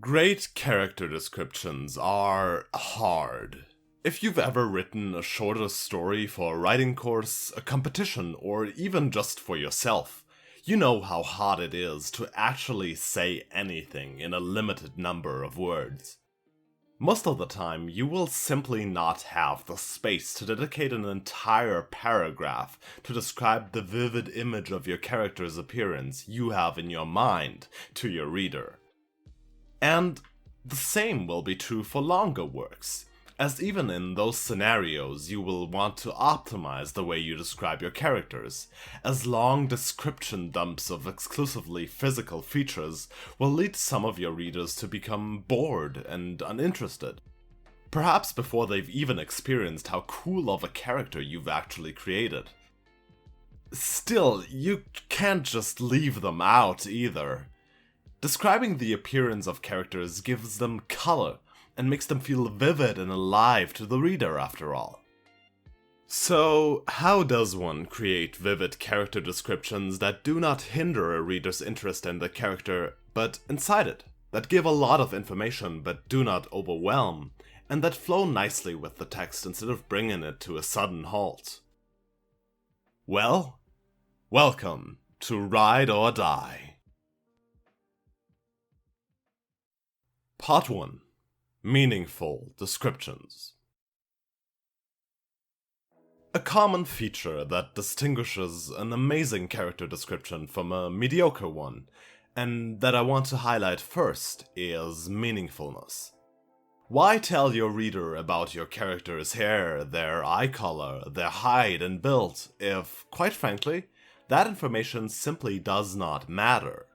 Great character descriptions are hard. If you've ever written a shorter story for a writing course, a competition, or even just for yourself, you know how hard it is to actually say anything in a limited number of words. Most of the time, you will simply not have the space to dedicate an entire paragraph to describe the vivid image of your character's appearance you have in your mind to your reader. And the same will be true for longer works, as even in those scenarios you will want to optimize the way you describe your characters, as long description dumps of exclusively physical features will lead some of your readers to become bored and uninterested. Perhaps before they've even experienced how cool of a character you've actually created. Still, you can't just leave them out either. Describing the appearance of characters gives them color, and makes them feel vivid and alive to the reader after all. So, how does one create vivid character descriptions that do not hinder a reader's interest in the character, but incite it, that give a lot of information but do not overwhelm, and that flow nicely with the text instead of bringing it to a sudden halt? Well, welcome to Ride or Die. Part 1. Meaningful descriptions. A common feature that distinguishes an amazing character description from a mediocre one, and that I want to highlight first, is meaningfulness. Why tell your reader about your character's hair, their eye color, their height and build, if, quite frankly, that information simply does not matter?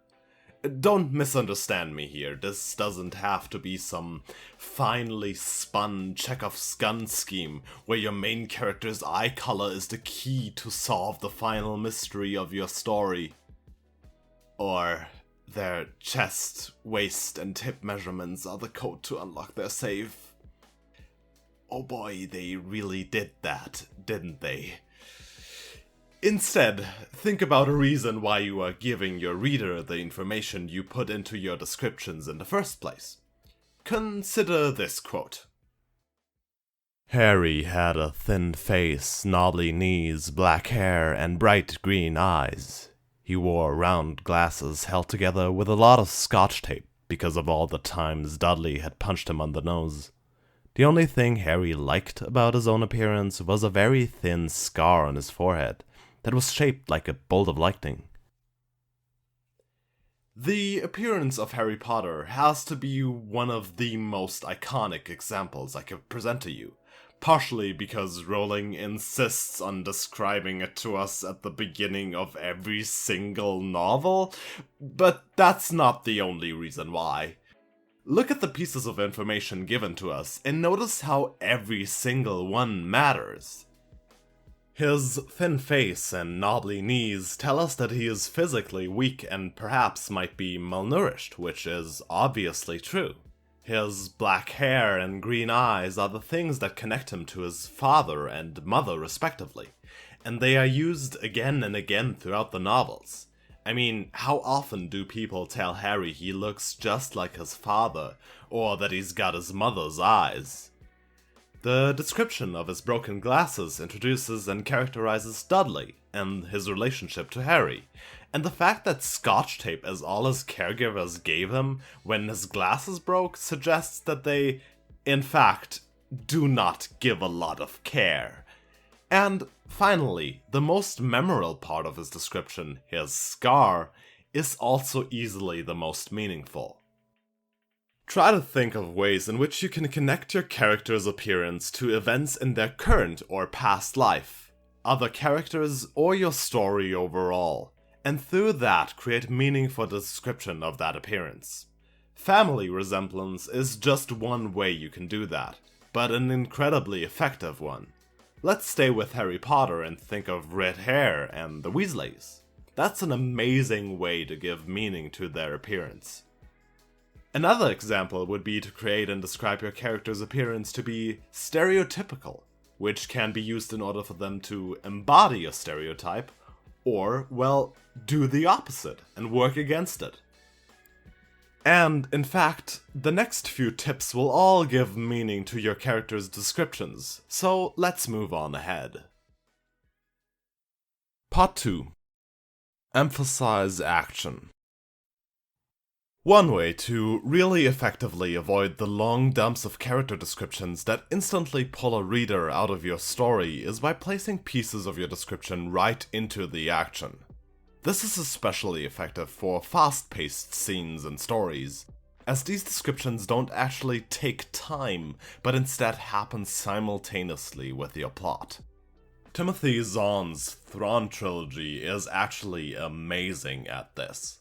Don't misunderstand me here, this doesn't have to be some finely spun Chekhov's gun scheme where your main character's eye color is the key to solve the final mystery of your story. Or their chest, waist, and hip measurements are the code to unlock their safe. Oh boy, they really did that, didn't they? Instead, think about a reason why you are giving your reader the information you put into your descriptions in the first place. Consider this quote. Harry had a thin face, knobbly knees, black hair, and bright green eyes. He wore round glasses held together with a lot of scotch tape because of all the times Dudley had punched him on the nose. The only thing Harry liked about his own appearance was a very thin scar on his forehead that was shaped like a bolt of lightning. The appearance of Harry Potter has to be one of the most iconic examples I could present to you, partially because Rowling insists on describing it to us at the beginning of every single novel, but that's not the only reason why. Look at the pieces of information given to us and notice how every single one matters. His thin face and knobbly knees tell us that he is physically weak and perhaps might be malnourished, which is obviously true. His black hair and green eyes are the things that connect him to his father and mother respectively, and they are used again and again throughout the novels. I mean, how often do people tell Harry he looks just like his father, or that he's got his mother's eyes? The description of his broken glasses introduces and characterizes Dudley and his relationship to Harry, and the fact that scotch tape is all his caregivers gave him when his glasses broke suggests that they, in fact, do not give a lot of care. And finally, the most memorable part of his description, his scar, is also easily the most meaningful. Try to think of ways in which you can connect your character's appearance to events in their current or past life, other characters, or your story overall, and through that create meaningful description of that appearance. Family resemblance is just one way you can do that, but an incredibly effective one. Let's stay with Harry Potter and think of red hair and the Weasleys. That's an amazing way to give meaning to their appearance. Another example would be to create and describe your character's appearance to be stereotypical, which can be used in order for them to embody a stereotype, or, well, do the opposite and work against it. And, in fact, the next few tips will all give meaning to your character's descriptions, so let's move on ahead. Part 2. Emphasize action. One way to really effectively avoid the long dumps of character descriptions that instantly pull a reader out of your story is by placing pieces of your description right into the action. This is especially effective for fast-paced scenes and stories, as these descriptions don't actually take time, but instead happen simultaneously with your plot. Timothy Zahn's Thrawn trilogy is actually amazing at this.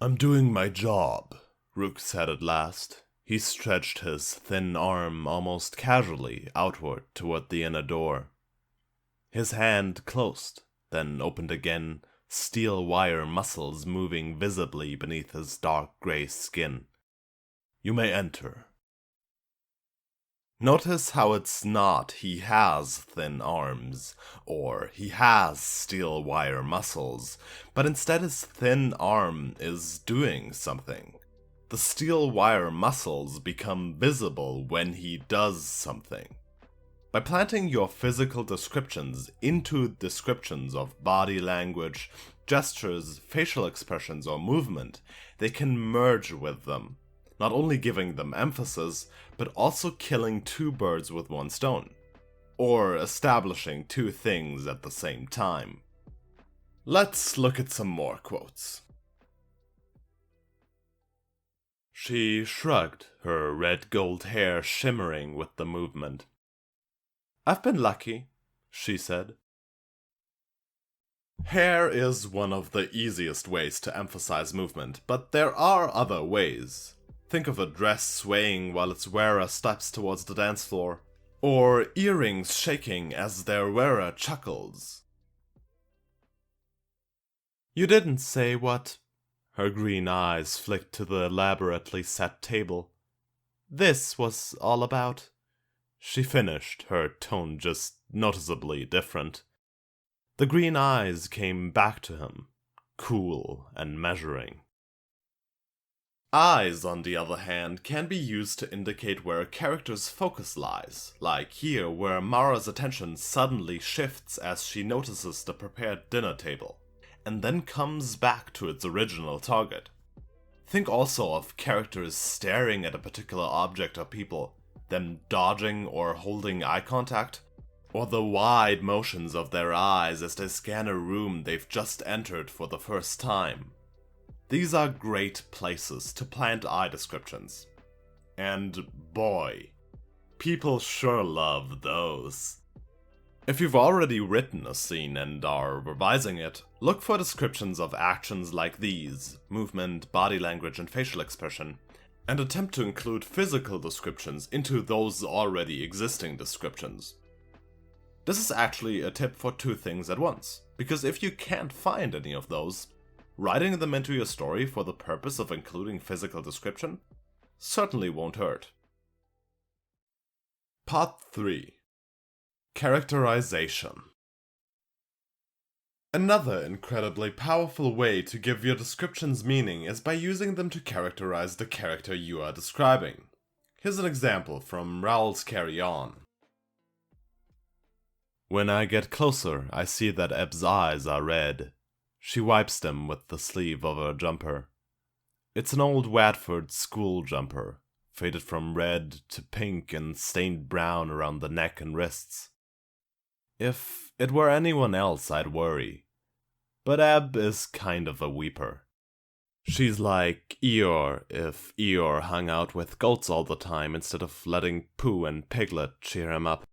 "I'm doing my job," Rook said at last. He stretched his thin arm almost casually outward toward the inner door. His hand closed, then opened again, steel wire muscles moving visibly beneath his dark gray skin. "You may enter." Notice how it's not "he has thin arms" or "he has steel wire muscles," but instead his thin arm is doing something. The steel wire muscles become visible when he does something. By planting your physical descriptions into descriptions of body language, gestures, facial expressions, or movement, they can merge with them, not only giving them emphasis, but also killing two birds with one stone, or establishing two things at the same time. Let's look at some more quotes. She shrugged, her red-gold hair shimmering with the movement. "I've been lucky," she said. Hair is one of the easiest ways to emphasize movement, but there are other ways. Think of a dress swaying while its wearer steps towards the dance floor, or earrings shaking as their wearer chuckles. "You didn't say what..." Her green eyes flicked to the elaborately set table. "This was all about." She finished, her tone just noticeably different. The green eyes came back to him, cool and measuring. Eyes, on the other hand, can be used to indicate where a character's focus lies, like here where Mara's attention suddenly shifts as she notices the prepared dinner table, and then comes back to its original target. Think also of characters staring at a particular object or people, them dodging or holding eye contact, or the wide motions of their eyes as they scan a room they've just entered for the first time. These are great places to plant eye descriptions. And boy, people sure love those. If you've already written a scene and are revising it, look for descriptions of actions like these, movement, body language, and facial expression, and attempt to include physical descriptions into those already existing descriptions. This is actually a tip for two things at once, because if you can't find any of those, writing them into your story for the purpose of including physical description certainly won't hurt. Part 3. Characterization. Another incredibly powerful way to give your descriptions meaning is by using them to characterize the character you are describing. Here's an example from Raoul's Carry On. "When I get closer, I see that Eb's eyes are red. She wipes them with the sleeve of her jumper. It's an old Watford school jumper, faded from red to pink and stained brown around the neck and wrists. If it were anyone else, I'd worry. But Eb is kind of a weeper. She's like Eeyore if Eeyore hung out with goats all the time instead of letting Pooh and Piglet cheer him up."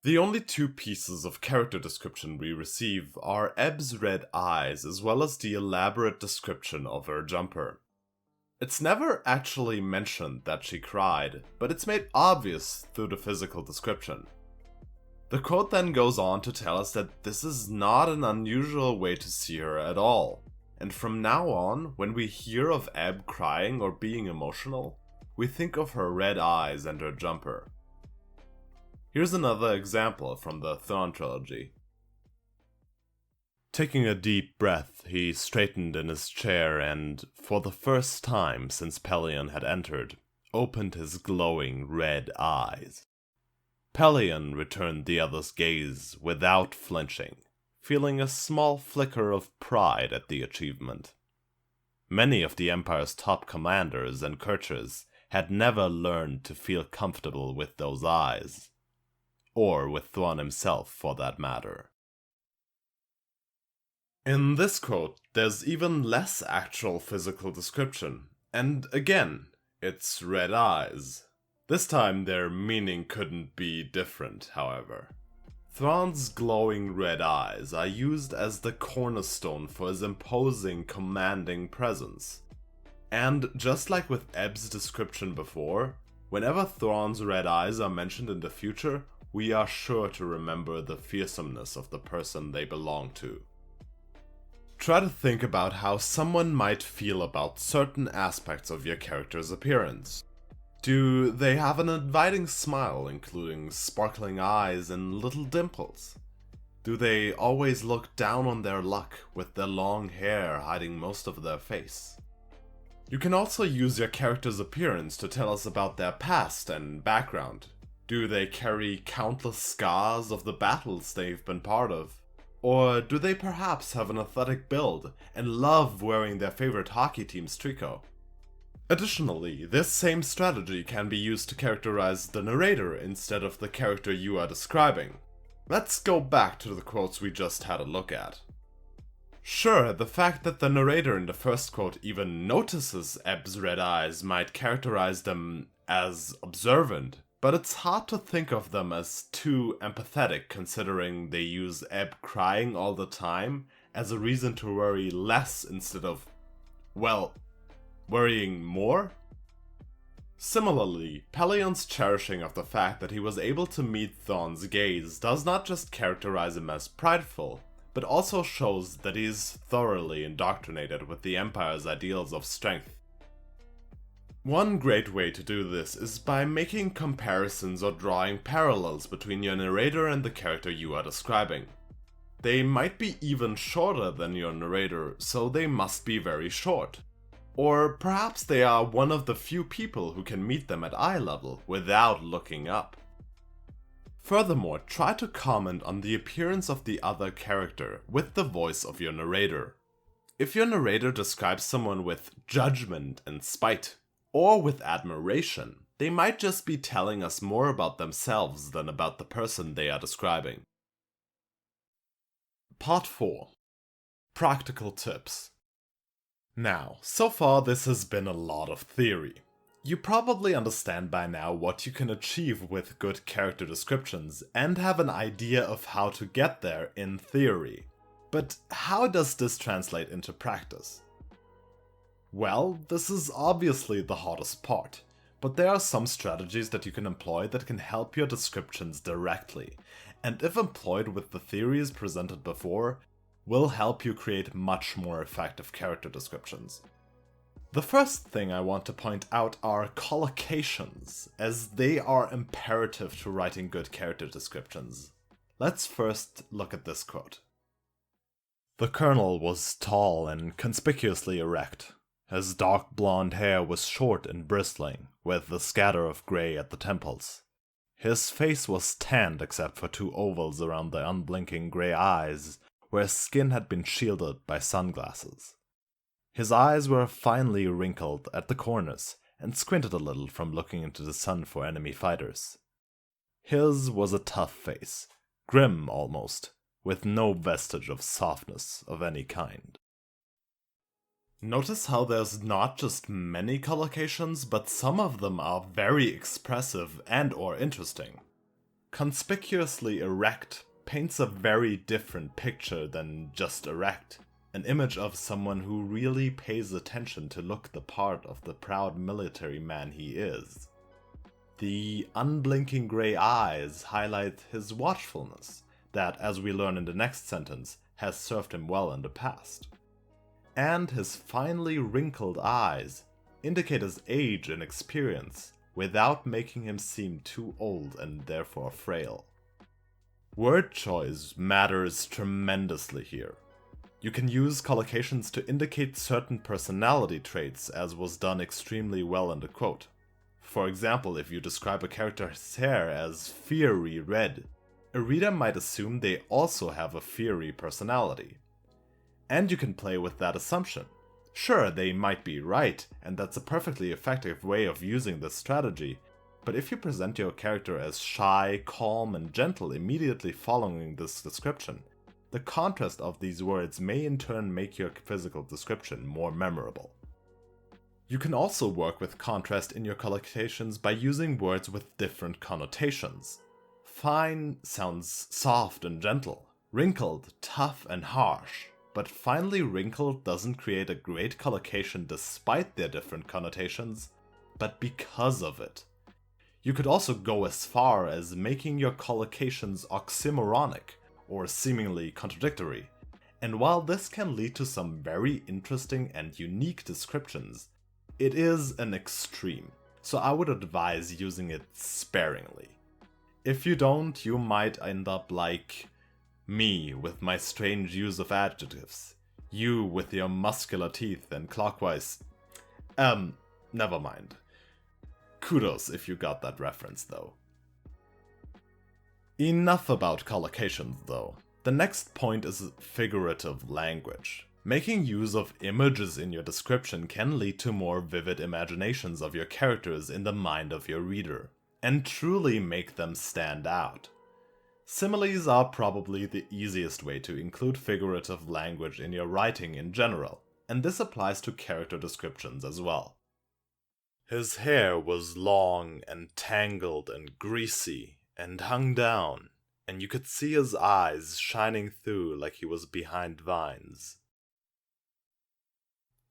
The only two pieces of character description we receive are Eb's red eyes as well as the elaborate description of her jumper. It's never actually mentioned that she cried, but it's made obvious through the physical description. The quote then goes on to tell us that this is not an unusual way to see her at all, and from now on, when we hear of Eb crying or being emotional, we think of her red eyes and her jumper. Here's another example from the Thrawn trilogy. Taking a deep breath, he straightened in his chair and, for the first time since Pelion had entered, opened his glowing red eyes. Pelion returned the other's gaze without flinching, feeling a small flicker of pride at the achievement. Many of the Empire's top commanders and courtiers had never learned to feel comfortable with those eyes. Or with Thrawn himself, for that matter. In this quote, there's even less actual physical description, and again, it's red eyes. This time their meaning couldn't be different, however. Thrawn's glowing red eyes are used as the cornerstone for his imposing, commanding presence. And just like with Ebb's description before, whenever Thrawn's red eyes are mentioned in the future, we are sure to remember the fearsomeness of the person they belong to. Try to think about how someone might feel about certain aspects of your character's appearance. Do they have an inviting smile, including sparkling eyes and little dimples? Do they always look down on their luck, with their long hair hiding most of their face? You can also use your character's appearance to tell us about their past and background. Do they carry countless scars of the battles they've been part of? Or do they perhaps have an athletic build and love wearing their favorite hockey team's tricot? Additionally, this same strategy can be used to characterize the narrator instead of the character you are describing. Let's go back to the quotes we just had a look at. Sure, the fact that the narrator in the first quote even notices Ebb's red eyes might characterize them as observant, but it's hard to think of them as too empathetic considering they use Ebb crying all the time as a reason to worry less instead of, well, worrying more? Similarly, Pelion's cherishing of the fact that he was able to meet Thrawn's gaze does not just characterize him as prideful, but also shows that he is thoroughly indoctrinated with the Empire's ideals of strength. One great way to do this is by making comparisons or drawing parallels between your narrator and the character you are describing. They might be even shorter than your narrator, so they must be very short. Or perhaps they are one of the few people who can meet them at eye level without looking up. Furthermore, try to comment on the appearance of the other character with the voice of your narrator. If your narrator describes someone with judgment and spite, or with admiration, they might just be telling us more about themselves than about the person they are describing. Part 4. Practical tips. Now, so far this has been a lot of theory. You probably understand by now what you can achieve with good character descriptions and have an idea of how to get there in theory. But how does this translate into practice? Well, this is obviously the hardest part, but there are some strategies that you can employ that can help your descriptions directly, and if employed with the theories presented before, will help you create much more effective character descriptions. The first thing I want to point out are collocations, as they are imperative to writing good character descriptions. Let's first look at this quote. The colonel was tall and conspicuously erect. His dark blonde hair was short and bristling, with a scatter of grey at the temples. His face was tanned except for two ovals around the unblinking grey eyes, where skin had been shielded by sunglasses. His eyes were finely wrinkled at the corners and squinted a little from looking into the sun for enemy fighters. His was a tough face, grim almost, with no vestige of softness of any kind. Notice how there's not just many collocations, but some of them are very expressive and or interesting. Conspicuously erect paints a very different picture than just erect, an image of someone who really pays attention to look the part of the proud military man he is. The unblinking grey eyes highlight his watchfulness, that, as we learn in the next sentence, has served him well in the past. And his finely wrinkled eyes indicate his age and experience without making him seem too old and therefore frail. Word choice matters tremendously here. You can use collocations to indicate certain personality traits, as was done extremely well in the quote. For example, if you describe a character's hair as fiery red, a reader might assume they also have a fiery personality. And you can play with that assumption. Sure, they might be right, and that's a perfectly effective way of using this strategy, but if you present your character as shy, calm, and gentle immediately following this description, the contrast of these words may in turn make your physical description more memorable. You can also work with contrast in your collocations by using words with different connotations. Fine sounds soft and gentle, wrinkled, tough, and harsh. But finely wrinkled doesn't create a great collocation despite their different connotations, but because of it. You could also go as far as making your collocations oxymoronic, or seemingly contradictory. And while this can lead to some very interesting and unique descriptions, it is an extreme, so I would advise using it sparingly. If you don't, you might end up like me with my strange use of adjectives, you with your muscular teeth and clockwise. Never mind. Kudos if you got that reference though. Enough about collocations though. The next point is figurative language. Making use of images in your description can lead to more vivid imaginations of your characters in the mind of your reader, and truly make them stand out. Similes are probably the easiest way to include figurative language in your writing in general, and this applies to character descriptions as well. His hair was long and tangled and greasy and hung down, and you could see his eyes shining through like he was behind vines.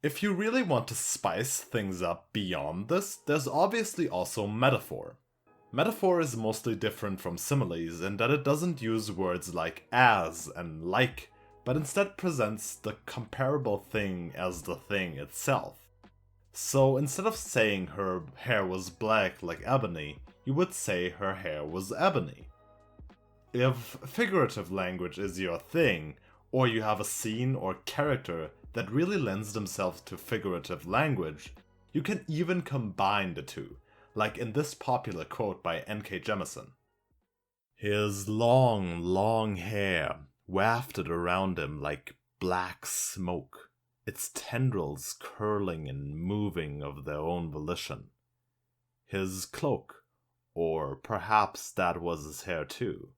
If you really want to spice things up beyond this, there's obviously also metaphor. Metaphor is mostly different from similes in that it doesn't use words like as and like, but instead presents the comparable thing as the thing itself. So instead of saying her hair was black like ebony, you would say her hair was ebony. If figurative language is your thing, or you have a scene or character that really lends themselves to figurative language, you can even combine the two, like in this popular quote by N.K. Jemisin. His long hair wafted around him like black smoke, its tendrils curling and moving of their own volition. His cloak, or perhaps that was his hair too,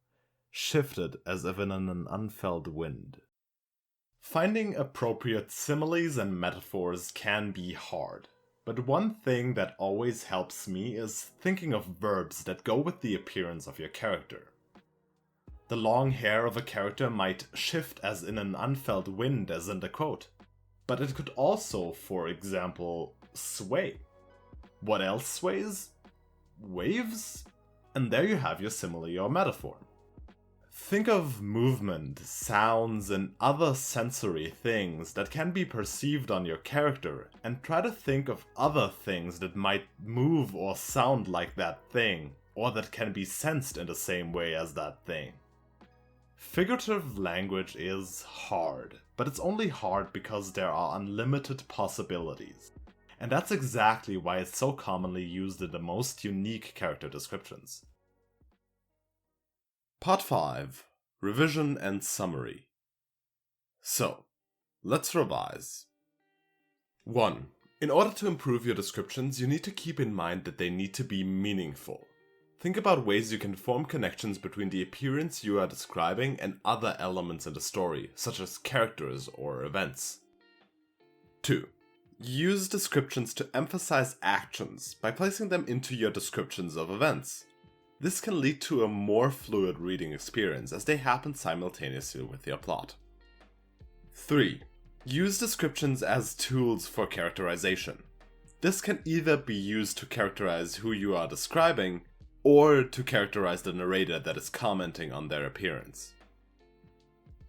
shifted as if in an unfelt wind. Finding appropriate similes and metaphors can be hard, but one thing that always helps me is thinking of verbs that go with the appearance of your character. The long hair of a character might shift as in an unfelt wind as in the quote, but it could also, for example, sway. What else sways? Waves? And there you have your simile or metaphor. Think of movement, sounds, and other sensory things that can be perceived on your character, and try to think of other things that might move or sound like that thing, or that can be sensed in the same way as that thing. Figurative language is hard, but it's only hard because there are unlimited possibilities. And that's exactly why it's so commonly used in the most unique character descriptions. Part 5. Revision and Summary. So, let's revise. 1. In order to improve your descriptions, you need to keep in mind that they need to be meaningful. Think about ways you can form connections between the appearance you are describing and other elements in the story, such as characters or events. 2. Use descriptions to emphasize actions by placing them into your descriptions of events. This can lead to a more fluid reading experience as they happen simultaneously with your plot. 3. Use descriptions as tools for characterization. This can either be used to characterize who you are describing, or to characterize the narrator that is commenting on their appearance.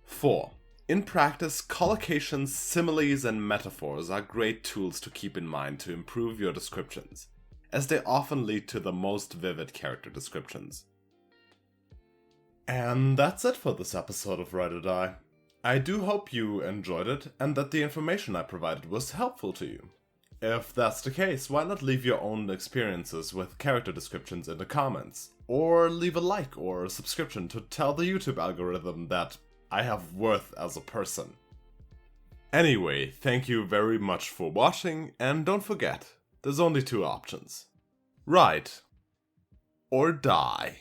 4. In practice, collocations, similes, and metaphors are great tools to keep in mind to improve your descriptions, as they often lead to the most vivid character descriptions. And that's it for this episode of Ride or Die. I do hope you enjoyed it and that the information I provided was helpful to you. If that's the case, why not leave your own experiences with character descriptions in the comments? Or leave a like or a subscription to tell the YouTube algorithm that I have worth as a person. Anyway, thank you very much for watching, and don't forget, there's only two options. Ride or die.